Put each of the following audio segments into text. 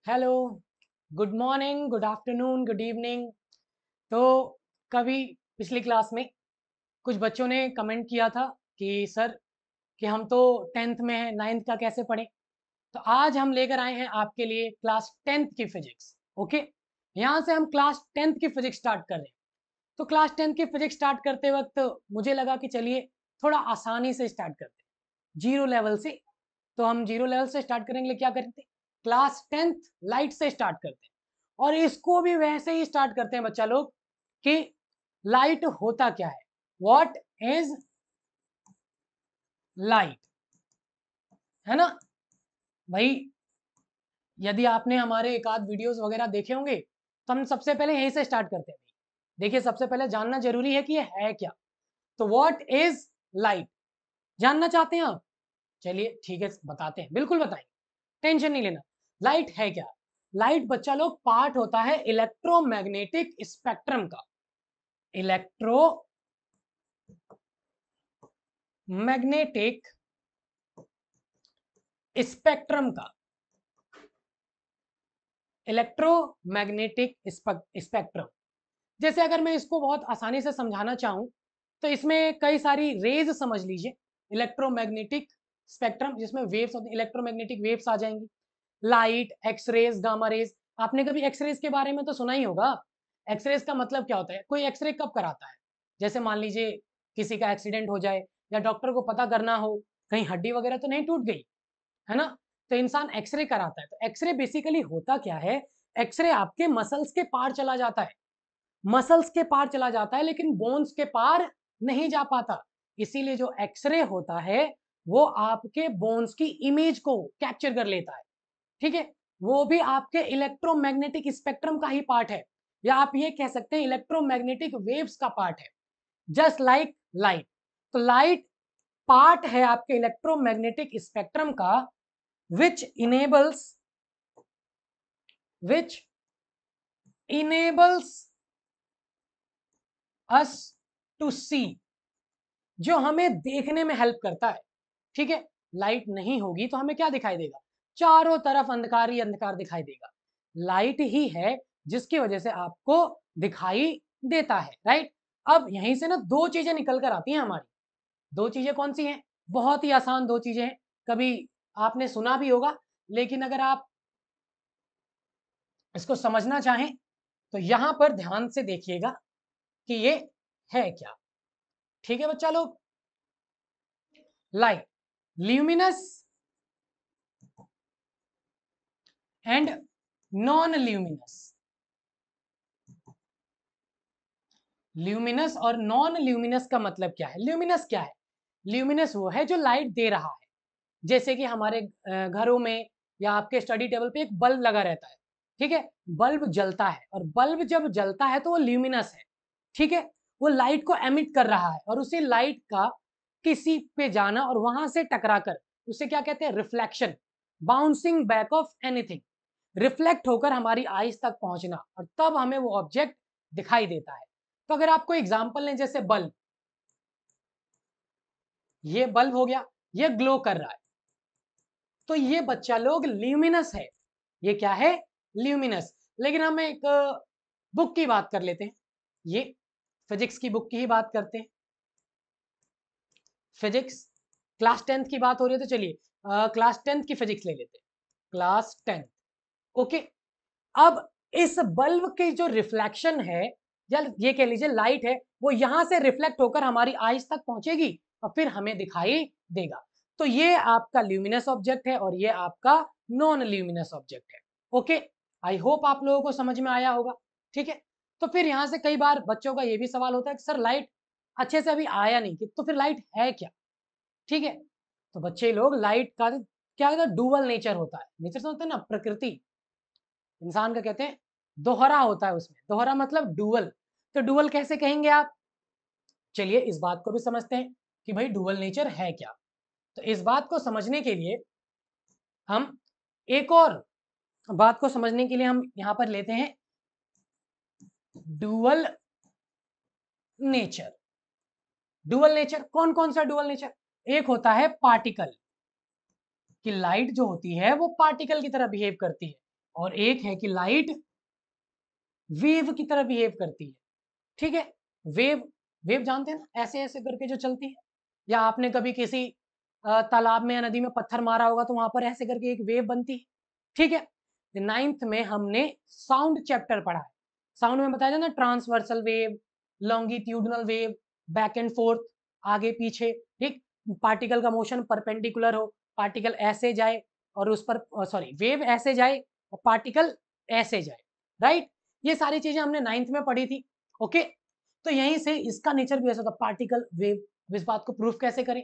Hello, good morning, good afternoon, good evening. तो कभी पिछली क्लास में कुछ बच्चों ने कमेंट किया था कि सर कि हम तो 10th में हैं, 9th का कैसे पढ़ें। तो आज हम लेकर आए हैं आपके लिए क्लास 10th की फिजिक्स। ओके, यहाँ से हम क्लास 10th की फिजिक्स स्टार्ट कर रहे हैं। तो क्लास 10th की फिजिक्स स्टार्ट करते वक्त मुझे लगा कि चलिए थोड़ा आसानी से स्टार्ट करते हैं, जीरो लेवल से। तो हम जीरो लेवल से स्टार्ट करेंगे, क्या करते हैं, क्लास 10th लाइट से स्टार्ट करते हैं। और इसको भी वैसे ही स्टार्ट करते हैं बच्चा लोग कि लाइट होता क्या है, व्हाट इज लाइट, है ना भाई। यदि आपने हमारे एक आध वीडियोस वगैरह देखे होंगे तो हम सबसे पहले यहीं से स्टार्ट करते हैं। देखिए, सबसे पहले जानना जरूरी है कि ये है क्या। तो व्हाट इज लाइट, जानना चाहते हैं आप? चलिए ठीक है, बताते हैं, बिल्कुल बताएंगे, टेंशन नहीं लेना। लाइट है क्या? लाइट बच्चा लोग पार्ट होता है इलेक्ट्रोमैग्नेटिक स्पेक्ट्रम का। इलेक्ट्रोमैग्नेटिक स्पेक्ट्रम का, इलेक्ट्रोमैग्नेटिक स्पेक्ट्रम। जैसे अगर मैं इसको बहुत आसानी से समझाना चाहूं तो इसमें कई सारी रेज समझ लीजिए। इलेक्ट्रोमैग्नेटिक स्पेक्ट्रम जिसमें वेव्स होती हैं, इलेक्ट्रोमैग्नेटिक वेव्स आ जाएंगी, लाइट, एक्सरेज, गामा रेज। आपने कभी एक्सरेज के बारे में तो सुना ही होगा। एक्सरेज का मतलब क्या होता है, कोई एक्सरे कब कराता है, जैसे मान लीजिए किसी का एक्सीडेंट हो जाए या डॉक्टर को पता करना हो कहीं हड्डी वगैरह तो नहीं टूट गई, है ना। तो इंसान एक्सरे कराता है। तो एक्सरे बेसिकली होता क्या है, एक्सरे आपके मसल्स के पार चला जाता है, मसल्स के पार चला जाता है लेकिन बोन्स के पार नहीं जा पाता। इसीलिए जो एक्सरे होता है वो आपके बोन्स की इमेज को कैप्चर कर लेता है। ठीक है, वो भी आपके इलेक्ट्रोमैग्नेटिक स्पेक्ट्रम का ही पार्ट है, या आप ये कह सकते हैं इलेक्ट्रोमैग्नेटिक वेव्स का पार्ट है, जस्ट लाइक लाइट। तो लाइट पार्ट है आपके इलेक्ट्रोमैग्नेटिक स्पेक्ट्रम का, which enables which enables us to see, जो हमें देखने में हेल्प करता है। ठीक है, लाइट नहीं होगी तो हमें क्या दिखाई देगा, चारों तरफ अंधकार ही अंधकार दिखाई देगा। लाइट ही है जिसकी वजह से आपको दिखाई देता है, राइट। अब यहीं से ना दो चीजें निकल कर आती हैं हमारी। दो चीजें कौन सी हैं, बहुत ही आसान दो चीजें हैं, कभी आपने सुना भी होगा, लेकिन अगर आप इसको समझना चाहें तो यहां पर ध्यान से देखिएगा कि ये है क्या। ठीक है बच्चा लोग, light, luminous and non luminous. Luminous और नॉन ल्यूमिनस का मतलब क्या है, ल्यूमिनस क्या है, ल्यूमिनस वो है जो लाइट दे रहा है। जैसे कि हमारे घरों में या आपके स्टडी टेबल पे एक बल्ब लगा रहता है। ठीक है, बल्ब जलता है और बल्ब जब जलता है तो वो ल्यूमिनस है। ठीक है, वो लाइट को एमिट कर रहा है और उसी लाइट का किसी पे जाना और वहां से टकराकर उसे क्या कहते हैं, reflection, bouncing back of anything, reflect होकर हमारी आईज तक पहुंचना और तब हमें वो ऑब्जेक्ट दिखाई देता है। तो अगर आपको एग्जांपल लें, जैसे बल्ब, ये बल्ब हो गया, ये ग्लो कर रहा है, तो ये बच्चा लोग ल्यूमिनस है। ये क्या है, ल्यूमिनस। लेकिन हम एक बुक की बात कर लेते हैं, ये फिजिक्स की बुक की ही बात करते हैं। फिजिक्स क्लास 10th की बात हो रही है तो चलिए क्लास 10th की फिजिक्स ले लेते हैं, क्लास 10th। ओके, अब इस बल्ब की जो रिफ्लेक्शन है या ये कह लीजिए लाइट है, वो यहां से रिफ्लेक्ट होकर हमारी आईज तक पहुंचेगी और फिर हमें दिखाई देगा। तो ये आपका ल्यूमिनस ऑब्जेक्ट है और ये आपका नॉन ल्यूमिनस ऑब्जेक्ट है। ओके, आई होप आप लोगों को समझ में आया होगा। ठीक है, तो फिर यहां से कई बार बच्चों का ये भी सवाल होता है कि सर लाइट अच्छे से अभी आया नहीं कि तो फिर लाइट है क्या। ठीक है, तो बच्चे लोग लाइट का क्या होता है, डुअल नेचर होता है। नेचर से होता है ना, प्रकृति इंसान का, कहते हैं दोहरा होता है उसमें, दोहरा मतलब डुअल। तो डुअल कैसे कहेंगे आप, चलिए इस बात को भी समझते हैं कि भाई डुअल नेचर है क्या। तो इस बात को समझने के लिए हम एक और बात को समझने के लिए हम यहां पर लेते हैं डुअल नेचर। डुअल नेचर कौन कौन सा डुअल नेचर, एक होता है पार्टिकल, कि लाइट जो होती है वो पार्टिकल की तरह बिहेव करती है, और एक है कि लाइट वेव की तरह बिहेव करती है। ठीक है, वेव, वेव जानते हैं ना, ऐसे ऐसे करके जो चलती है, या आपने कभी किसी तालाब में या नदी में पत्थर मारा होगा तो वहां पर ऐसे करके एक वेव बनती है। ठीक है, 9th में हमने साउंड चैप्टर पढ़ा है। साउंड में बताया ना, transversal wave, longitudinal wave, back and fourth, आगे पीछे। ठीक, पार्टिकल का मोशन परपेंडिकुलर हो, पार्टिकल ऐसे जाए और उस पर, सॉरी, वेव ऐसे जाए और पार्टिकल ऐसे जाए, राइट। ये सारी चीजें हमने 9th में पढ़ी थी। ओके, तो यहीं से इसका नेचर भी ऐसा था, पार्टिकल वेव। इस बात को प्रूफ कैसे करें?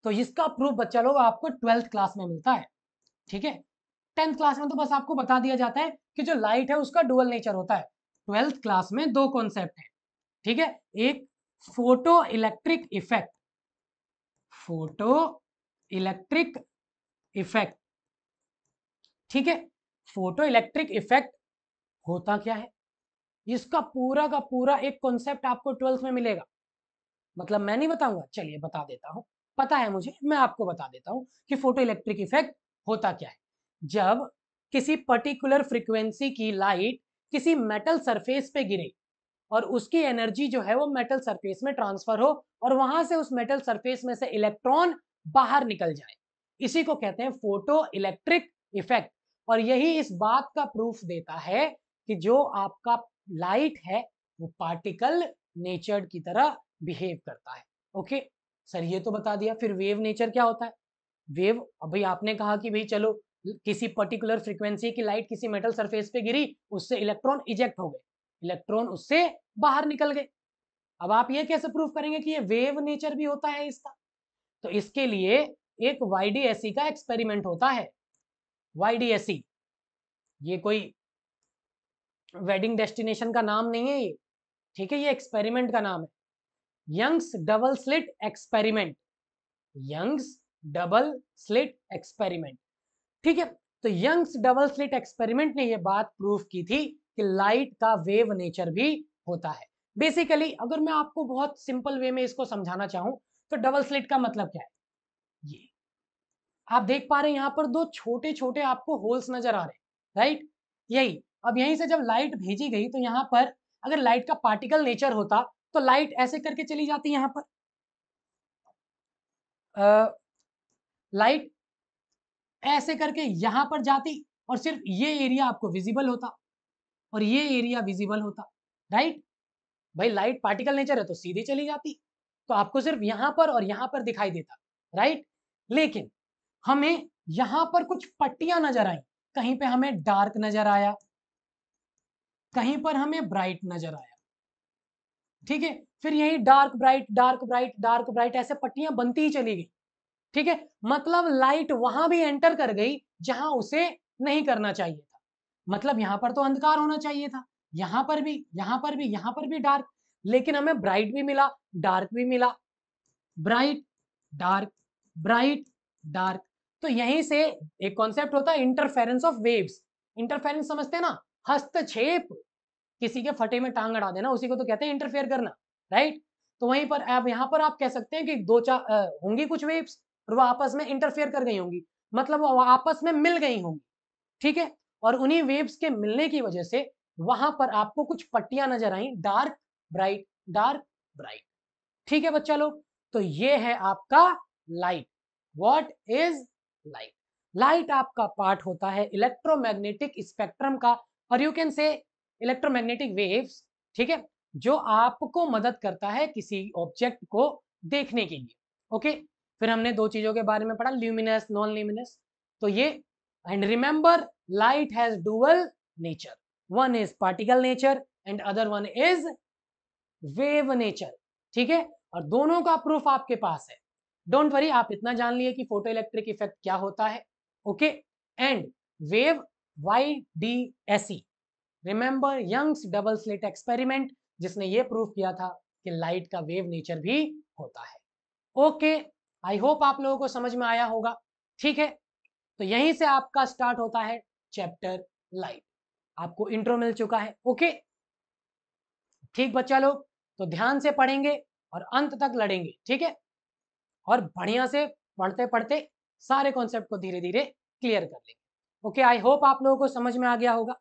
तो इसका प्रूफ बच्चा लोग आपको 12th क्लास में मिलता है। ठीक है, 10th क्लास में तो बस आपको बता दिया जाता है कि जो लाइट है उसका डुअल नेचर होता है। 12th क्लास में दो कॉन्सेप्ट है। ठीक है, एक photo electric effect, photo electric effect. ठीक है, फोटो इलेक्ट्रिक इफेक्ट होता क्या है, इसका पूरा का पूरा एक कॉन्सेप्ट आपको 12th में मिलेगा। मतलब मैं नहीं बताऊंगा, चलिए बता देता हूं, पता है मुझे, मैं आपको बता देता हूं कि फोटो इलेक्ट्रिक इफेक्ट होता क्या है। जब किसी पर्टिकुलर फ्रीक्वेंसी की लाइट किसी मेटल सरफेस पे गिरे और उसकी एनर्जी जो है वो मेटल सरफेस में ट्रांसफर हो और वहां से उस मेटल सरफेस में से इलेक्ट्रॉन बाहर निकल जाए, इसी को कहते हैं फोटो इलेक्ट्रिक इफेक्ट। और यही इस बात का प्रूफ देता है कि जो आपका लाइट है वो पार्टिकल नेचर्ड की तरह बिहेव करता है। ओके सर, ये तो बता दिया, फिर वेव नेचर क्या होता है? वेव, अभी आपने कहा कि भाई चलो किसी पर्टिकुलर फ्रीक्वेंसी की लाइट किसी मेटल सरफेस पे गिरी, उससे इलेक्ट्रॉन इजेक्ट हो गए, इलेक्ट्रॉन उससे बाहर निकल गए। अब आप ये कैसे प्रूफ करेंगे कि ये वेव नेचर भी होता है इसका? तो इसके लिए एक वाईडीएसई का एक्सपेरिमेंट होता है। वाईडीएसई ये कोई वेडिंग डेस्टिनेशन का नाम नहीं है ये। ठीक है, ये एक्सपेरिमेंट का नाम है, Young's double slit experiment, Young's double slit experiment. ठीक है, तो यंग्स डबल स्लिट एक्सपेरिमेंट ने यह बात प्रूव की थी कि लाइट का वेव नेचर भी होता है। बेसिकली अगर मैं आपको बहुत सिंपल वे में इसको समझाना चाहूं तो डबल स्लिट का मतलब क्या है, ये आप देख पा रहे हैं यहाँ पर दो छोटे छोटे आपको होल्स नजर आ रहे हैं, राइट। यही, अब यहीं से जब लाइट भेजी गई तो यहाँ पर अगर लाइट का पार्टिकल नेचर होता तो लाइट ऐसे करके चली जाती, यहाँ पर लाइट ऐसे करके यहां पर जाती और सिर्फ ये एरिया आपको विजिबल होता और ये एरिया विजिबल होता, राइट। भाई लाइट पार्टिकल नेचर है तो सीधी चली जाती, तो आपको सिर्फ यहां पर और यहां पर दिखाई देता, राइट। लेकिन हमें यहां पर कुछ पट्टियां नजर आई, कहीं पे हमें डार्क नजर आया, कहीं पर हमें ब्राइट नजर आया। ठीक है, फिर यही dark bright dark bright dark bright ऐसे पट्टियां बनती ही चली गई। ठीक है, मतलब लाइट वहां भी एंटर कर गई जहां उसे नहीं करना चाहिए था। मतलब यहां पर तो अंधकार होना चाहिए था, यहां पर भी, यहां पर भी, यहां पर भी डार्क, लेकिन हमें ब्राइट भी मिला, डार्क भी मिला, ब्राइट डार्क, ब्राइट डार्क। तो यहीं से एक कॉन्सेप्ट होता है इंटरफेरेंस ऑफ वेव्स। इंटरफेरेंस समझते हैं ना, हस्तक्षेप, किसी के फटे में टांग अड़ा देना, उसी को तो कहते हैं इंटरफेयर करना, राइट। तो वहीं पर अब यहाँ पर आप कह सकते हैं कि दो चार होंगी कुछ वेव्स और वो आपस में इंटरफेयर कर गई होंगी, मतलब वो आपस में मिल गई होंगी। ठीक है, और उन्हीं वेव्स के मिलने की वजह से वहां पर आपको कुछ पट्टियां नजर आई, डार्क ब्राइट डार्क ब्राइट। ठीक है बच्चा लोग, तो ये है आपका light. What is light? Light आपका पार्ट होता है इलेक्ट्रोमैग्नेटिक स्पेक्ट्रम का, और you can say electromagnetic waves. ठीक है, जो आपको मदद करता है किसी ऑब्जेक्ट को देखने के लिए। ओके, फिर हमने दो चीजों के बारे में पढ़ा, ल्यूमिनस नॉन ल्यूमिनस। तो ये, and remember light has dual nature, one is particle nature and other one is wave nature. ठीक है, और दोनों का प्रूफ आपके पास है। डोंट वरी, आप इतना जान लिए कि फोटो इलेक्ट्रिक इफेक्ट क्या होता है। Okay, and wave, YDSE, remember Young's double slit experiment, जिसने ये प्रूफ किया था कि लाइट का वेव नेचर भी होता है। ओके, आई होप आप लोगों को समझ में आया होगा। ठीक है, तो यहीं से आपका स्टार्ट होता है चैप्टर लाइट। आपको इंट्रो मिल चुका है। ओके, ठीक बच्चा लोग, तो ध्यान से पढ़ेंगे और अंत तक लड़ेंगे। ठीक है, और बढ़िया से पढ़ते पढ़ते सारे कॉन्सेप्ट को धीरे धीरे क्लियर कर लेंगे। ओके, आई होप आप लोगों को समझ में आ गया होगा।